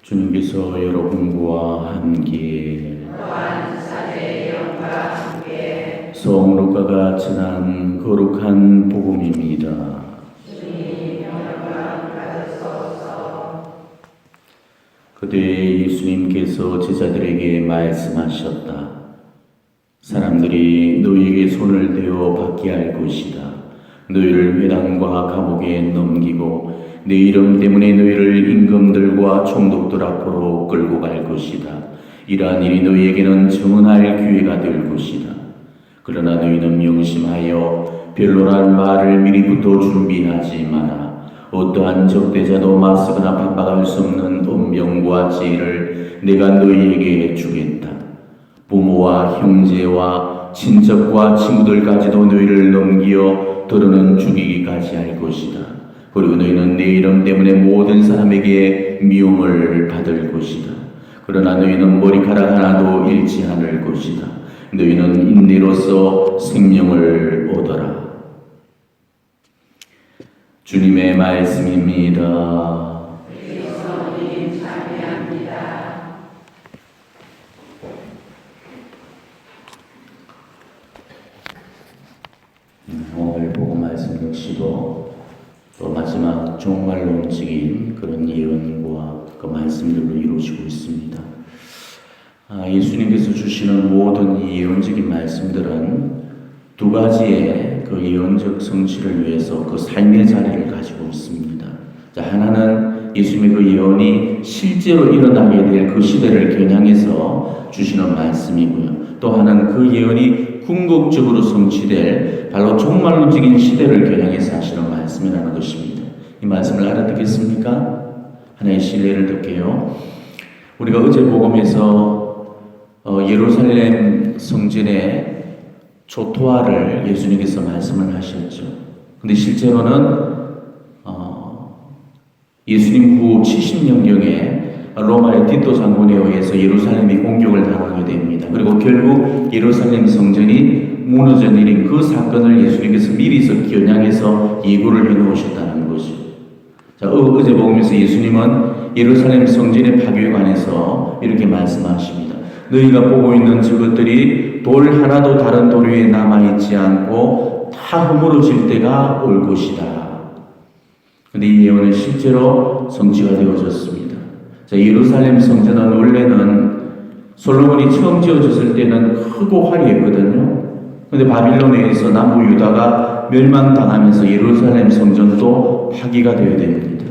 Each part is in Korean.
주님께서 여러분과 함께 성 루카가 전한 거룩한 복음입니다. 그때 예수님께서 제자들에게 말씀하셨다. 사람들이 너희에게 손을 대어 받게 할 것이다. 너희를 회당과 감옥에 넘기고 내 이름 때문에 너희를 임금들과 총독들 앞으로 끌고 갈 것이다. 이러한 일이 너희에게는 증언할 기회가 될 것이다. 그러나 너희는 명심하여 별로란 말을 미리부터 준비하지 마라. 어떠한 적대자도 맞서거나 반박할 수 없는 운명과 지혜를 내가 너희에게 주겠다. 부모와 형제와 친척과 친구들까지도 너희를 넘기어 더러는 죽이기까지 할 것이다. 그리고 너희는 내 이름 때문에 모든 사람에게 미움을 받을 것이다. 그러나 너희는 머리카락 하나도 잃지 않을 것이다. 너희는 인내로서 생명을 얻어라. 주님의 말씀입니다. 오늘 복음 말씀 역시도 또 마지막 종말론적인 그런 예언과 그 말씀들로 이루어지고 있습니다. 예수님께서 주시는 모든 이 예언적인 말씀들은 두 가지의 그 예언적 성취를 위해서 그 삶의 자리를 가지고 있습니다. 자, 하나는 예수님의 그 예언이 실제로 일어나게 될 그 시대를 겨냥해서 주시는 말씀이고요. 또 하나는 그 예언이 궁극적으로 성취될 바로 종말론적인 시대를 겨냥해서 하시는 말씀이라는 것입니다. 이 말씀을 알아듣겠습니까? 하나의 신뢰를 듣게요. 우리가 어제 복음에서 예루살렘 성전의 초토화를 예수님께서 말씀을 하셨죠. 근데 실제로는 예수님 후 70년경에 로마의 티토 장군에 의해서 예루살렘이 공격을 당하게 됩니다. 그리고 결국 예루살렘 성전이 무너져 내린 그 사건을 예수님께서 미리서 겨냥해서 예고를 해놓으셨다는 것이죠. 자, 어제 복음에서 예수님은 예루살렘 성전의 파괴에 관해서 이렇게 말씀하십니다. 너희가 보고 있는 저것들이 돌 하나도 다른 돌 위에 남아있지 않고 다 허물어질 때가 올 것이다. 근데 이 예언은 실제로 성취가 되어졌습니다. 자, 예루살렘 성전은 원래는 솔로몬이 처음 지어졌을 때는 크고 화려했거든요. 근데 바빌론에 의해서 남부 유다가 멸망당하면서 예루살렘 성전도 파기가 되어야 됩니다.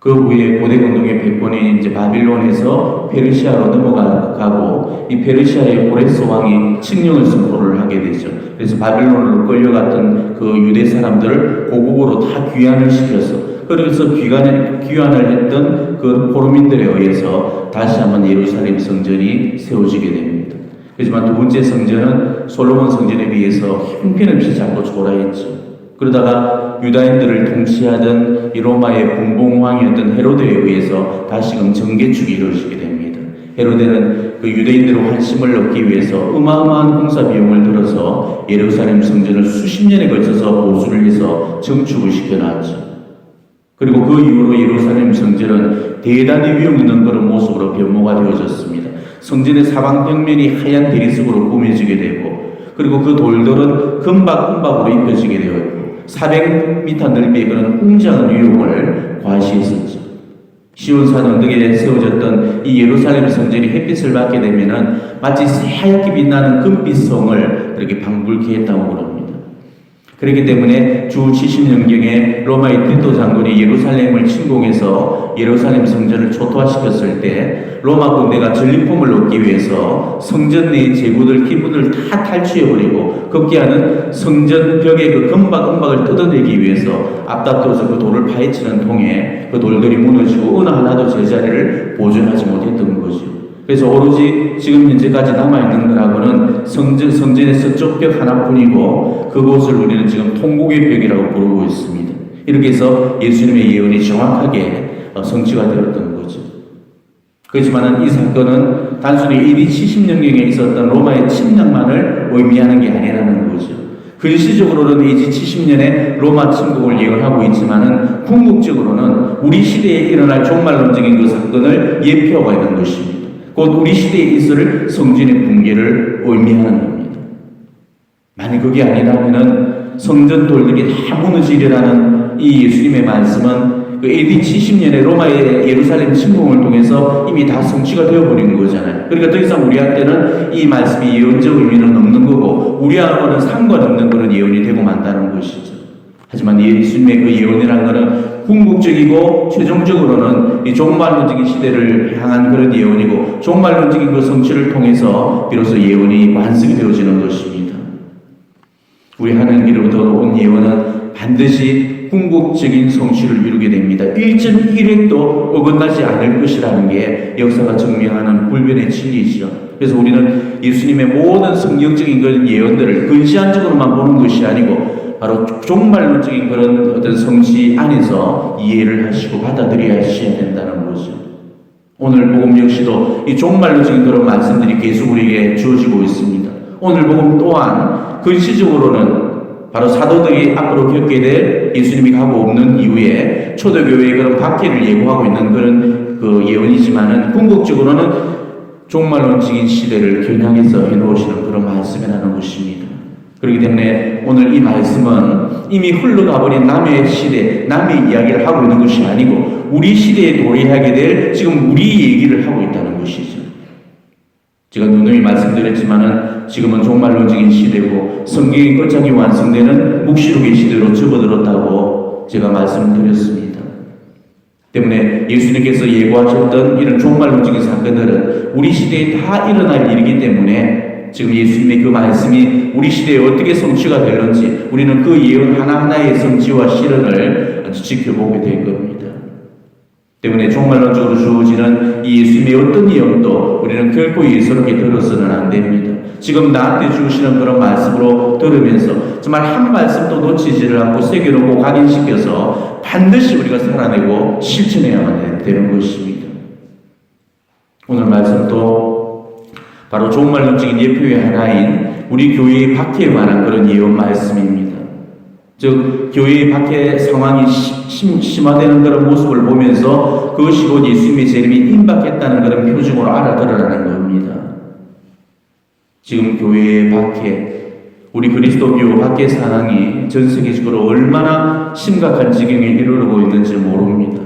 그 후에 고대 공동의 백본이 이제 바빌론에서 페르시아로 넘어가고 이 페르시아의 고레스 왕이 칙령을 선포를 하게 되죠. 그래서 바빌론으로 끌려갔던 그 유대 사람들을 고국으로 다 귀환을 시켜서 그래서 귀환을 했던 그 포로민들에 의해서 다시 한번 예루살렘 성전이 세워지게 됩니다. 하지만 두 번째 성전은 솔로몬 성전에 비해서 형편없이 작고 초라했죠. 그러다가 유다인들을 통치하던 이 로마의 분봉왕이었던 헤로데에 의해서 다시금 정개축이 이루어지게 됩니다. 헤로데는 그 유대인들의 환심을 얻기 위해서 어마어마한 공사 비용을 들어서 예루살렘 성전을 수십 년에 걸쳐서 보수를 해서 정축을 시켜놨죠. 그리고 그 이후로 예루살렘 성전은 대단히 위험 있는 그런 모습으로 변모가 되어졌습니다. 성전의 사방벽면이 하얀 대리석으로 꾸며지게 되고, 그리고 그 돌들은 금박으로 입혀지게 되었고, 400m 넓이의 그런 웅장한 위용을 과시했었죠. 시온산 언덕에 세워졌던 이 예루살렘 성전이 햇빛을 받게 되면은 마치 하얗게 빛나는 금빛성을 그렇게 방불케 했다고 그럽니다. 그렇기 때문에 주 70년경에 로마의 티토 장군이 예루살렘을 침공해서 예루살렘 성전을 초토화시켰을 때 로마 군대가 전리품을 얻기 위해서 성전 내의 제구들, 기부들 다 탈취해버리고 급기야는 성전 벽의 그 금박을 뜯어내기 위해서 앞다퉈서 그 돌을 파헤치는 통에 그 돌들이 무너지고 어느 하나도 제자리를 보존하지 못했던 거죠. 그래서 오로지 지금 현재까지 남아있는 거라고는 성전의 서쪽 벽 하나뿐이고 그곳을 우리는 지금 통곡의 벽이라고 부르고 있습니다. 이렇게 해서 예수님의 예언이 정확하게 성취가 되었던 거죠. 그렇지만 이 사건은 단순히 AD 70년경에 있었던 로마의 침략만을 의미하는 게 아니라는 거죠. 근시적으로는 AD 70년에 로마 침공을 예언하고 있지만은 궁극적으로는 우리 시대에 일어날 종말론적인 그 사건을 예표하고 있는 것입니다. 곧 우리 시대에 있을 성전의 붕괴를 의미하는 겁니다. 만약 그게 아니라면은 성전 돌들이 다 무너지리라는 이 예수님의 말씀은 그 AD 70년에 로마의 예루살렘 침공을 통해서 이미 다 성취가 되어버린 거잖아요. 그러니까 더 이상 우리한테는 이 말씀이 예언적 의미는 없는 거고 우리하고는 상관없는 그런 예언이 되고 만다는 것이죠. 하지만 예수님의 그 예언이라는 것은 궁극적이고 최종적으로는 이 종말론적인 시대를 향한 그런 예언이고 종말론적인 그 성취를 통해서 비로소 예언이 완성이 되어지는 것입니다. 우리 하나님께로부터 온 예언은 반드시 궁극적인 성취를 이루게 됩니다. 1.1획도 어긋나지 않을 것이라는 게 역사가 증명하는 불변의 진리이죠. 그래서 우리는 예수님의 모든 성경적인 그런 예언들을 근시안적으로만 보는 것이 아니고 바로 종말론적인 그런 어떤 성취 안에서 이해를 하시고 받아들여야 된다는 거죠. 오늘 복음 역시도 이 종말론적인 그런 말씀들이 계속 우리에게 주어지고 있습니다. 오늘 복음 또한 근시적으로는 바로 사도들이 앞으로 겪게 될 예수님이 가고 없는 이후에 초대교회의 그런 박해를 예고하고 있는 그런 그 예언이지만은 궁극적으로는 종말론적인 시대를 겨냥해서 해놓으시는 그런 말씀이라는 것입니다. 그렇기 때문에 오늘 이 말씀은 이미 흘러가버린 남의 시대, 남의 이야기를 하고 있는 것이 아니고 우리 시대에 도래하게 될 지금 우리 얘기를 하고 있다는 것이죠. 제가 누누이 말씀드렸지만은 지금은 종말론적인 시대고 성경이 끝장이 완성되는 묵시록의 시대로 접어들었다고 제가 말씀드렸습니다. 때문에 예수님께서 예고하셨던 이런 종말론적인 사건들은 우리 시대에 다 일어날 일이기 때문에 지금 예수님의 그 말씀이 우리 시대에 어떻게 성취가 될는지 우리는 그 예언 하나하나의 성취와 실현을 아주 지켜보게 될 겁니다. 때문에 종말론적으로 주어지는 이 예수님의 어떤 예언도 우리는 결코 예사롭게 들어서는 안 됩니다. 지금 나한테 주시는 그런 말씀으로 들으면서 정말 한 말씀도 놓치지를 않고 새겨놓고 각인시켜서 반드시 우리가 살아내고 실천해야만 되는 것입니다. 오늘 말씀도 바로 종말론적인 예표의 하나인 우리 교회의 박해에 관한 그런 예언 말씀입니다. 즉 교회의 박해 상황이 심화되는 그런 모습을 보면서 그것이 곧 예수님의 재림이 임박했다는 그런 표징으로 알아들으라는 겁니다. 지금 교회의 박해, 우리 그리스도교 박해 상황이 전 세계적으로 얼마나 심각한 지경에 이르르고 있는지 모릅니다.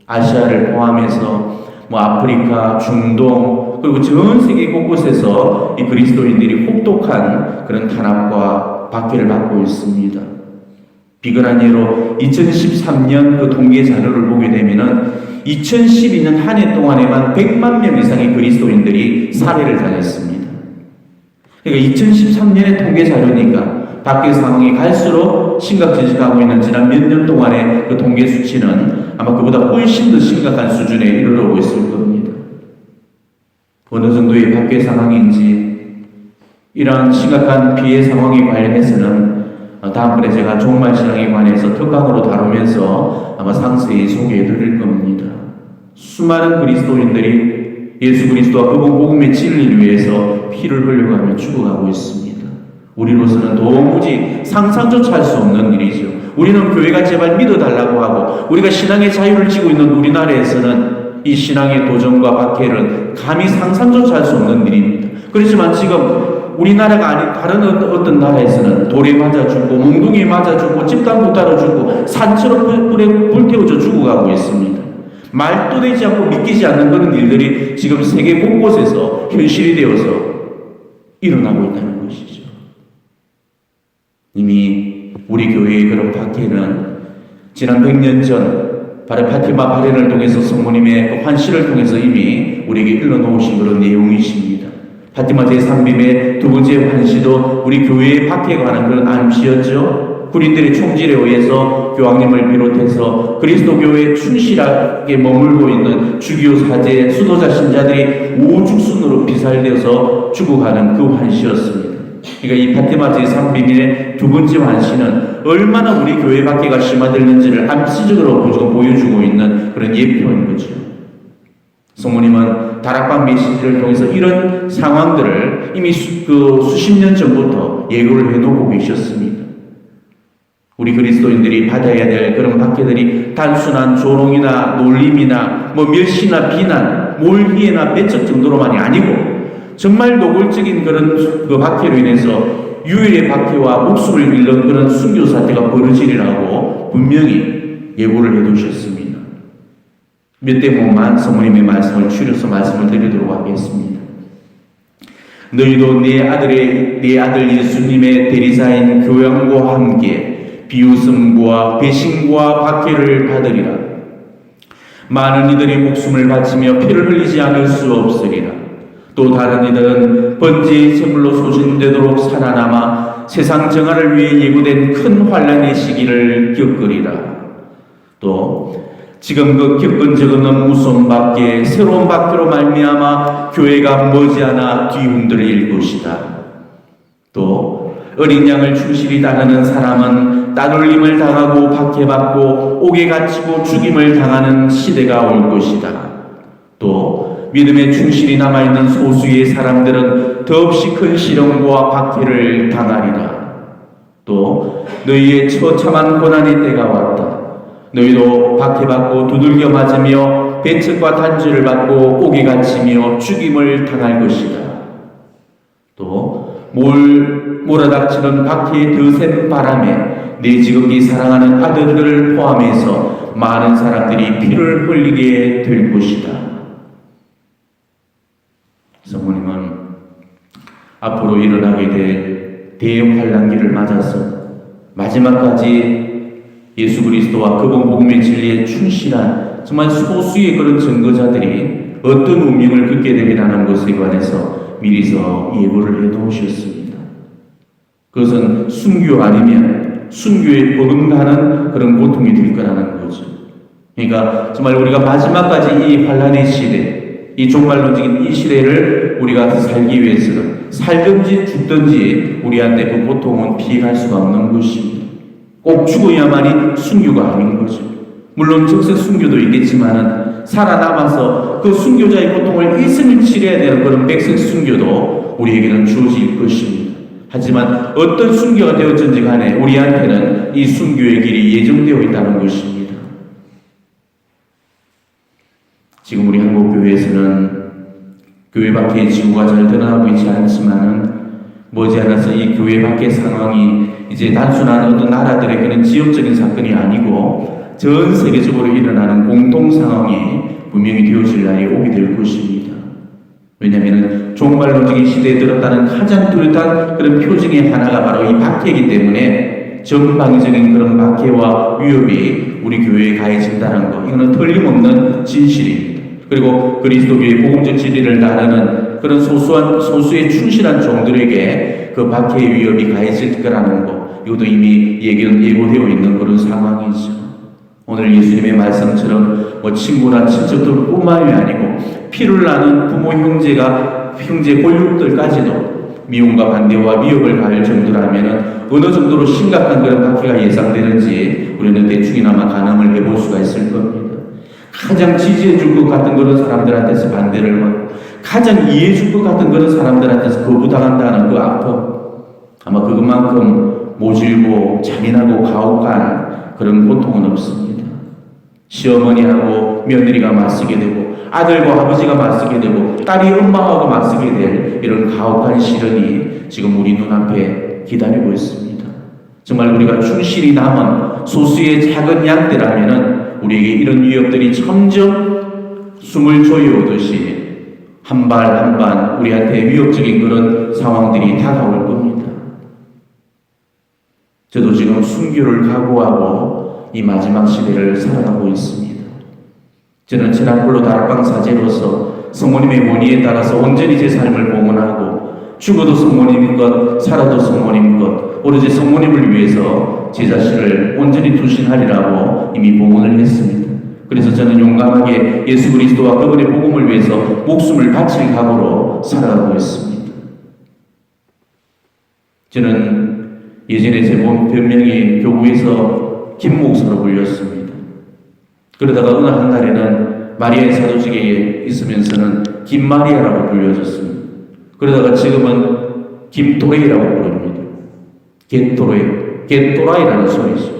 아시아를 포함해서 아프리카, 중동, 그리고 전 세계 곳곳에서 이 그리스도인들이 혹독한 그런 탄압과 박해를 받고 있습니다. 비근한 예로 2013년 그 통계 자료를 보게 되면은 2012년 한 해 동안에만 100만 명 이상의 그리스도인들이 살해를 당했습니다. 그러니까 2013년의 통계 자료니까 밖의 상황이 갈수록 심각해지고 있는 지난 몇 년 동안의 그 통계 수치는 아마 그보다 훨씬 더 심각한 수준에 이르러오고 있을 겁니다. 어느 정도의 밖의 상황인지 이러한 심각한 피해 상황에 관련해서는 다음번에 제가 종말신앙에 관해서 특강으로 다루면서 아마 상세히 소개해 드릴 겁니다. 수많은 그리스도인들이 예수 그리스도와 그분 복음의 진리를 위해서 피를 흘려가며 죽어가고 있습니다. 우리로서는 도무지 상상조차 할 수 없는 일이죠. 우리는 교회가 제발 믿어달라고 하고 우리가 신앙의 자유를 지고 있는 우리나라에서는 이 신앙의 도전과 박해를 감히 상상조차 할 수 없는 일입니다. 그렇지만 지금 우리나라가 아닌 다른 어떤 나라에서는 돌에 맞아 죽고 몽둥이에 맞아 죽고 집단도 따라 죽고 산처럼 불에 불태워져 죽어가고 있습니다. 말도 되지 않고 믿기지 않는 그런 일들이 지금 세계 곳곳에서 현실이 되어서 일어나고 있다는 것이죠. 이미 우리 교회의 그런 박해는 지난 100년 전 바로 파티마 발현을 통해서 성모님의 그 환시를 통해서 이미 우리에게 일러놓으신 그런 내용이십니다. 파티마 제3빔의 두 번째 환시도 우리 교회의 박해에 관한 그런 암시였죠. 군인들의 총질에 의해서 교황님을 비롯해서 그리스도 교회에 충실하게 머물고 있는 주기도 사제, 수도자 신자들이 오죽순으로 비살되어서 죽어가는 그 환시였습니다. 그러니까 이 파티마 제3빔의 두 번째 환시는 얼마나 우리 교회 박해가 심화되는지를 암시적으로 보여주고 있는 그런 예표인 거죠. 성모님은 다락방 메시지를 통해서 이런 상황들을 이미 수십 년 전부터 예고를 해놓고 계셨습니다. 우리 그리스도인들이 받아야 될 그런 박해들이 단순한 조롱이나 놀림이나 멸시나 비난, 몰희나 배척 정도로만이 아니고 정말 노골적인 그런 그 박해로 인해서 유일의 박해와 목숨을 잃는 그런 순교 사태가 벌어지리라고 분명히 예고를 해두셨습니다. 몇 대목만 성모님의 말씀을 추려서 말씀을 드리도록 하겠습니다. 너희도 네 아들 예수님의 대리사인 교양과 함께 비웃음과 배신과 박해를 받으리라. 많은 이들이 목숨을 바치며 피를 흘리지 않을 수 없으리라. 또 다른 이들은 번제의 제물로 소진되도록 살아남아 세상 정화를 위해 예고된 큰 환난의 시기를 겪으리라. 또 지금 그 겪은 적은 없는 무서운 박해, 새로운 박해로 말미암아 교회가 머지않아 뒤흔들릴 것이다. 또 어린 양을 충실히 따르는 사람은 따돌림을 당하고 박해받고 옥에 갇히고 죽임을 당하는 시대가 올 것이다. 또 믿음에 충실히 남아있는 소수의 사람들은 더없이 큰 시련과 박해를 당하리라. 또 너희의 처참한 고난의 때가 왔다. 너희도 박해받고 두들겨 맞으며 배척과 단죄를 받고 옥에 갇히며 죽임을 당할 것이다. 또 몰아닥치는 박해의 드센 바람에 내 지극히 사랑하는 아들들을 포함해서 많은 사람들이 피를 흘리게 될 것이다. 성모님은 앞으로 일어나게 될 대환란기를 맞아서 마지막까지 예수 그리스도와 그분 복음의 진리에 충실한 정말 소수의 그런 증거자들이 어떤 운명을 겪게 되리라는 것에 관해서 미리서 예고를 해놓으셨습니다. 그것은 순교 아니면 순교에 버금가는 그런 고통이 될 거라는 거죠. 그러니까 정말 우리가 마지막까지 이 환란의 시대, 이 종말론적인 이 시대를 우리가 살기 위해서는 살든지 죽든지 우리한테 그 고통은 피해갈 수가 없는 것입니다. 꼭 죽어야만이 순교가 아닌 거죠. 물론 적색 순교도 있겠지만은 살아남아서 그 순교자의 고통을 일생을 치러야 되는 그런 백색 순교도 우리에게는 주어질 것입니다. 하지만 어떤 순교가 되었든지 간에 우리한테는 이 순교의 길이 예정되어 있다는 것입니다. 지금 우리 한국교회에서는 교회 밖의 지구가 잘 드러나고 있지 않지만은 머지않아서 이 교회 밖의 상황이 이제 단순한 어떤 나라들의 그런 지역적인 사건이 아니고 전 세계적으로 일어나는 공동 상황이 분명히 되어질 날이 오게 될 것입니다. 왜냐하면 종말론적인 시대에 들었다는 가장 뚜렷한 그런 표징의 하나가 바로 이 박해이기 때문에 전방위적인 그런 박해와 위협이 우리 교회에 가해진다는 것, 이거는 틀림없는 진실입니다. 그리고 그리스도교의 복음적 진리를 나누는 그런 소수의 충실한 종들에게 그 박해의 위협이 가해질 거라는 것, 이것도 이미 예고되어 있는 그런 상황이죠. 오늘 예수님의 말씀처럼 친구나 친척들 뿐만이 아니고 피를 나는 부모 형제 권력들까지도 미움과 반대와 위협을 가할 정도라면 어느 정도로 심각한 그런 박해가 예상되는지 우리는 대충이나마 가늠을 해볼 수가 있을 겁니다. 가장 지지해 줄 것 같은 그런 사람들한테서 반대를 받고 가장 이해해 줄 것 같은 그런 사람들한테서 거부당한다는 그 아픔, 아마 그것만큼 모질고 잔인하고 가혹한 그런 고통은 없습니다. 시어머니하고 며느리가 맞서게 되고 아들과 아버지가 맞서게 되고 딸이 엄마하고 맞서게 될 이런 가혹한 시련이 지금 우리 눈앞에 기다리고 있습니다. 정말 우리가 충실히 남은 소수의 작은 양떼라면은 우리에게 이런 위협들이 점점 숨을 조여오듯이 한 발 한 발 우리한테 위협적인 그런 상황들이 다가올 겁니다. 저도 지금 순교를 각오하고 이 마지막 시대를 살아가고 있습니다. 저는 제나폴로 다락방 사제로서 성모님의 원의에 따라서 온전히 제 삶을 봉헌하고 죽어도 성모님인 것, 살아도 성모님인 것, 오로지 성모님을 위해서 제 자신을 온전히 투신하리라고 이미 봉헌을 했습니다. 그래서 저는 용감하게 예수 그리스도와 그분의 복음을 위해서 목숨을 바칠 각오로 살아가고 있습니다. 저는 예전에 제 별명이 교구에서 김목사로 불렸습니다. 그러다가 어느 한 날에는 마리아의 사도직에 있으면서는 김마리아라고 불려졌습니다. 그러다가 지금은 김토레이라고 부릅니다. 겟토라이라는 소리죠.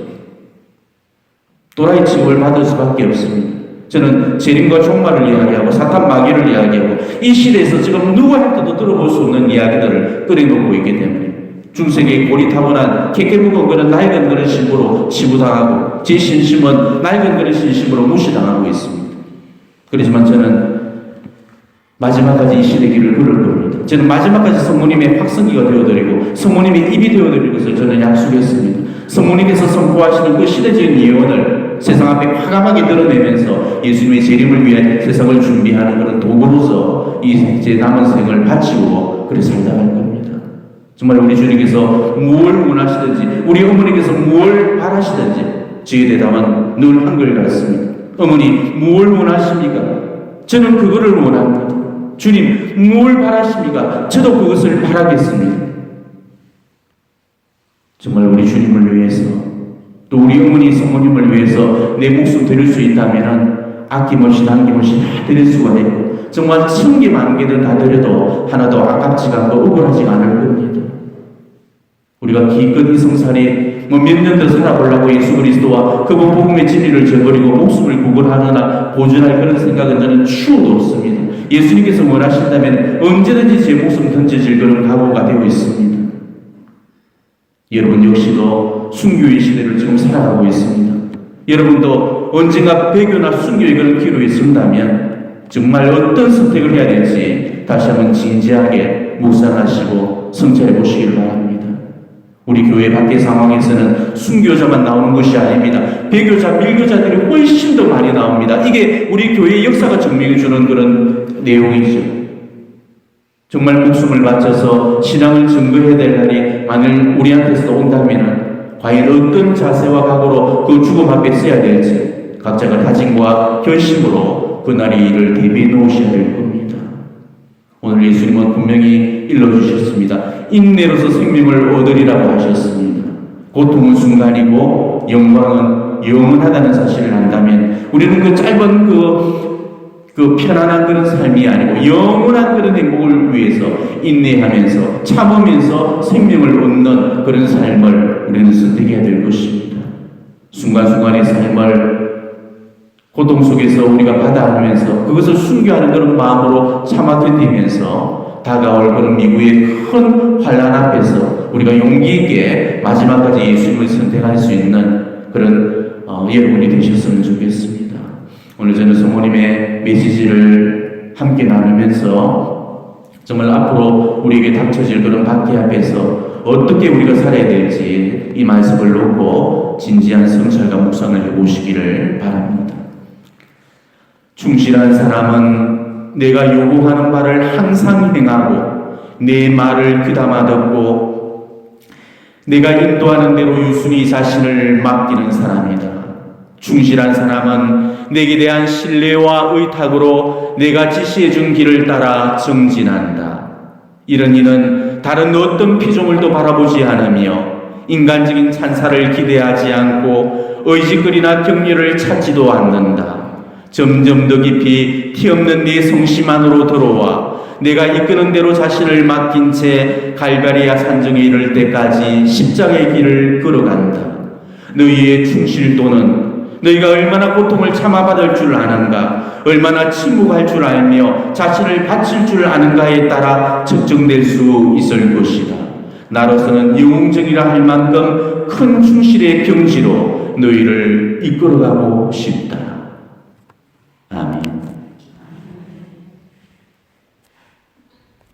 또라이 취급을 받을 수밖에 없습니다. 저는 재림과 종말을 이야기하고 사탄 마귀를 이야기하고 이 시대에서 지금 누구한테도 들어볼 수 없는 이야기들을 꺼내놓고 있기 때문에 중세기의 고리타분한 캐캐묵은 그런 낡은 그런 신부로 치부당하고 제 신심은 낡은 그런 신심으로 무시당하고 있습니다. 그렇지만 저는 마지막까지 이 시대 길을 걸을 겁니다. 저는 마지막까지 성모님의 확성기가 되어드리고 성모님의 입이 되어드릴 것을 저는 약속했습니다. 성모님께서 선포하시는 그 시대적인 예언을 세상 앞에 과감하게 드러내면서 예수님의 재림을 위해 세상을 준비하는 그런 도구로서 제 남은 생을 바치고 그래 살다 갈 겁니다. 정말 우리 주님께서 무엇을 원하시든지 우리 어머니께서 무엇을 바라시든지 저의 대답은 늘 한결같습니다. 어머니 무엇을 원하십니까? 저는 그거를 원합니다. 주님 무엇을 바라십니까? 저도 그것을 바라겠습니다. 정말 우리 주님을 위해서 또 우리 어머니 성모님을 위해서 내 목숨 드릴 수 있다면 아낌없이 남김없이 다 드릴 수가 있고 정말 1000개 만개든 다 드려도 하나도 아깝지가 않고 억울하지가 않을 겁니다. 우리가 기껏 이성살이 몇 년 더 살아보려고 예수 그리스도와 그분 복음의 진리를 저버리고 목숨을 구걸하느라 보존할 그런 생각은 저는 추호도 없습니다. 예수님께서 원하신다면 언제든지 제 목숨 던져질 그런 각오가 되어 있습니다. 여러분 역시도 순교의 시대를 지금 살아가고 있습니다. 여러분도 언젠가 배교나 순교의 그런 기로에 선다면 정말 어떤 선택을 해야 될지 다시 한번 진지하게 묵상하시고 성찰해 보시길 바랍니다. 우리 교회 밖의 상황에서는 순교자만 나오는 것이 아닙니다. 배교자, 밀교자들이 훨씬 더 많이 나옵니다. 이게 우리 교회의 역사가 증명해 주는 그런 내용이죠. 정말 목숨을 바쳐서 신앙을 증거해야 될 날이 만일 우리한테서 온다면 과연 어떤 자세와 각오로 그 죽음 앞에 서야 될지 각자가 다짐과 결심으로 그날의 일을 대비해 놓으셔야 될 겁니다. 오늘 예수님은 분명히 일러주셨습니다. 인내로서 생명을 얻으리라고 하셨습니다. 고통은 순간이고 영광은 영원하다는 사실을 안다면 우리는 그 짧은 그 편안한 그런 삶이 아니고 영원한 그런 행복을 위해서 인내하면서 참으면서 생명을 얻는 그런 삶을 우리는 선택해야 될 것입니다. 순간순간의 삶을 고통 속에서 우리가 받아하면서 그것을 순교하는 그런 마음으로 참아 견디면서 다가올 그런 미국의 큰 환난 앞에서 우리가 용기 있게 마지막까지 예수님을 선택할 수 있는 그런 여러분이 되셨으면 좋겠습니다. 오늘 저는 성모님의 메시지를 함께 나누면서 정말 앞으로 우리에게 닥쳐질 그런 박해 앞에서 어떻게 우리가 살아야 될지 이 말씀을 놓고 진지한 성찰과 묵상을 해보시기를 바랍니다. 충실한 사람은 내가 요구하는 바를 항상 행하고 내 말을 귀담아 듣고 내가 인도하는 대로 유순히 자신을 맡기는 사람이다. 충실한 사람은 내게 대한 신뢰와 의탁으로 내가 지시해 준 길을 따라 정진한다. 이런 이는 다른 어떤 피조물도 바라보지 않으며 인간적인 찬사를 기대하지 않고 의지거리나 격려를 찾지도 않는다. 점점 더 깊이 티없는 네 성심 안으로 들어와 내가 이끄는 대로 자신을 맡긴 채 갈바리아 산정에 이를 때까지 십자가의 길을 걸어간다. 너희의 충실도는 너희가 얼마나 고통을 참아받을 줄 아는가, 얼마나 침묵할 줄 알며 자신을 바칠 줄 아는가에 따라 측정될 수 있을 것이다. 나로서는 영웅적이라 할 만큼 큰 충실의 경지로 너희를 이끌어가고 싶다.